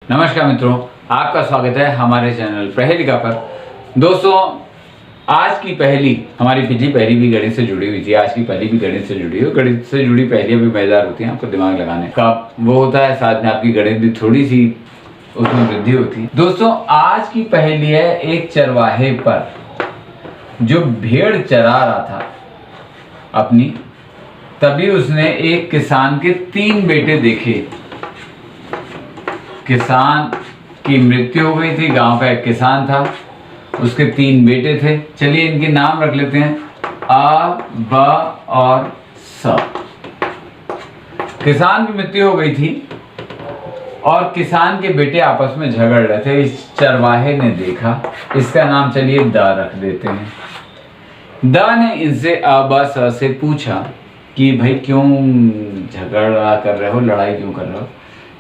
नमस्कार मित्रों, आपका स्वागत है हमारे चैनल पहेलिका पर। दोस्तों, आज की पहेली हमारी पिछली पहेली भी गणित से जुड़ी हुई थी। आज की पहेली भी गणित से जुड़ी हुई। गणित से जुड़ी पहेलियां भी मजेदार होती हैं, आपको दिमाग लगाने का वो होता है, साथ में आपकी गणित भी थोड़ी सी उसमें वृद्धि होती है। दोस्तों, आज की पहेली है एक चरवाहे पर जो भेड़ चरा रहा था अपनी, तभी उसने एक किसान के 3 बेटे देखे। किसान की मृत्यु हो गई थी, गांव का एक किसान था, उसके 3 बेटे थे। चलिए इनके नाम रख लेते हैं, आ, ब और स। किसान की मृत्यु हो गई थी और किसान के बेटे आपस में झगड़ रहे थे। इस चरवाहे ने देखा, इसका नाम चलिए द रख देते हैं। द ने इनसे आ, ब, स से पूछा कि भाई क्यों झगड़ा कर रहे हो, लड़ाई क्यों कर रहे हो,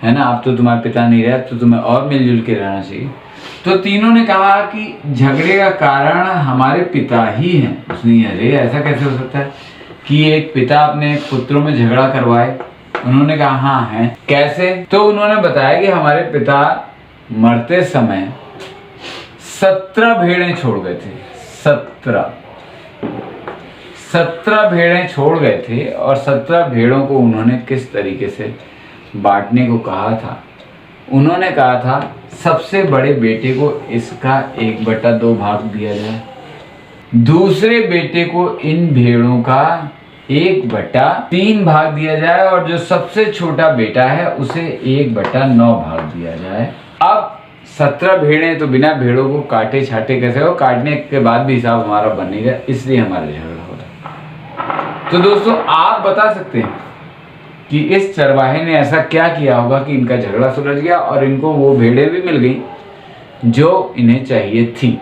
है ना, अब तो तुम्हारे पिता नहीं रहे, तो तुम्हें और मिलजुल के रहना चाहिए। तो तीनों ने कहा कि झगड़े का कारण हमारे पिता ही हैं। उसने अरे ऐसा कैसे हो सकता है कि एक पिता अपने पुत्रों में झगड़ा करवाए। उन्होंने कहा हाँ है। कैसे? तो उन्होंने बताया कि हमारे पिता मरते समय 17 भेड़ें छोड़ गए थे। 17 भेड़ें छोड़ गए थे और 17 भेड़ों को उन्होंने किस तरीके से बांटने को कहा था। उन्होंने कहा था सबसे बड़े बेटे को इसका 1/2 भाग दिया जाए, दूसरे बेटे को इन भेड़ों का 1/3 भाग दिया जाए और जो सबसे छोटा बेटा है उसे 1/9 भाग दिया जाए। अब 17 भेड़ें तो बिना भेड़ों को काटे छाटे कैसे हो, काटने के बाद भी हिसाब हमारा बन नहीं रहा, इसलिए हमारा झगड़ा हो रहा है। तो दोस्तों, आप बता सकते हैं कि इस चरवाहे ने ऐसा क्या किया होगा कि इनका झगड़ा सुलझ गया और इनको वो भेड़ें भी मिल गई जो इन्हें चाहिए थी।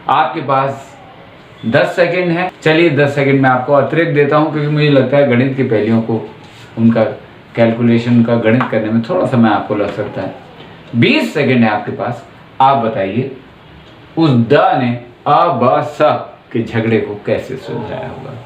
आपके पास 10 सेकंड है। चलिए 10 सेकंड में आपको अतिरिक्त देता हूं, क्योंकि मुझे लगता है गणित की पहेलियों को, उनका कैलकुलेशन का गणित करने में थोड़ा समय आपको लग सकता है। 20 सेकंड है आपके पास। आप बताइए उस द ने अ ब स के झगड़े को कैसे सुलझाया होगा।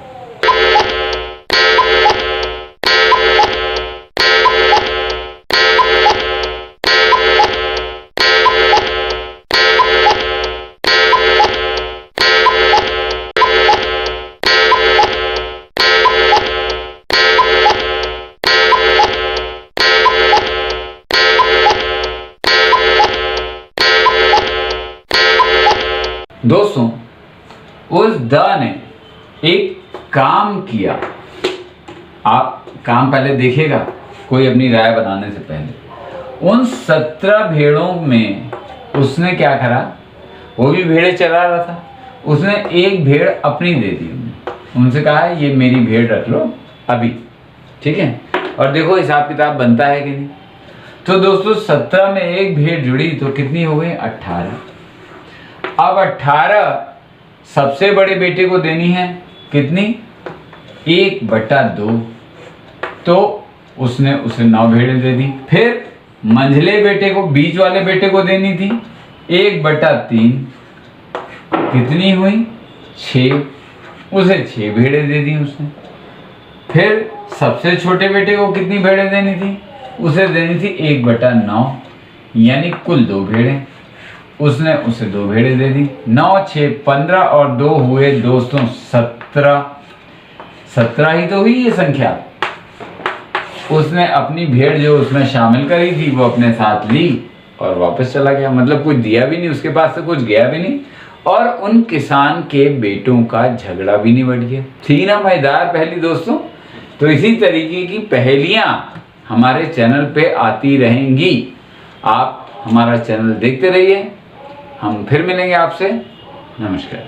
दोस्तों, उस द ने एक काम किया। आप काम पहले देखिएगा, कोई अपनी राय बनाने से पहले। उन 17 भेड़ों में उसने क्या करा, वो भी भेड़ें चरा रहा था, उसने एक भेड़ अपनी दे दी। उनसे कहा ये मेरी भेड़ रख लो अभी, ठीक है, और देखो हिसाब किताब बनता है कि नहीं। तो दोस्तों, 17 में एक भेड़ जुड़ी तो कितनी हो गई, 18। अब 18 सबसे बड़े बेटे को देनी है, कितनी, 1/2। तो उसने उसे 9 भेड़ें दे दी। फिर मंझले बेटे को, बीच वाले बेटे को देनी थी 1/3। कितनी हुई, 6। उसे 6 भेड़ें दे दी उसने। फिर सबसे छोटे बेटे को कितनी भेड़ें देनी थी, उसे देनी थी 1/9, यानी कुल 2 भेड़ें। उसने उसे 2 भेड़ें दे दी। 9, 6, 15 और 2 हुए दोस्तों 17। 17 ही तो हुई ये संख्या। उसने अपनी भेड़ जो उसमें शामिल करी थी वो अपने साथ ली और वापस चला गया। मतलब कुछ दिया भी नहीं, उसके पास से कुछ गया भी नहीं, और उन किसान के बेटों का झगड़ा भी नहीं बढ़ गया। थी ना मजेदार पहेली दोस्तों? तो इसी तरीके की पहेलियां हमारे चैनल पे आती रहेंगी। आप हमारा चैनल देखते रहिए। हम फिर मिलेंगे आपसे। नमस्कार।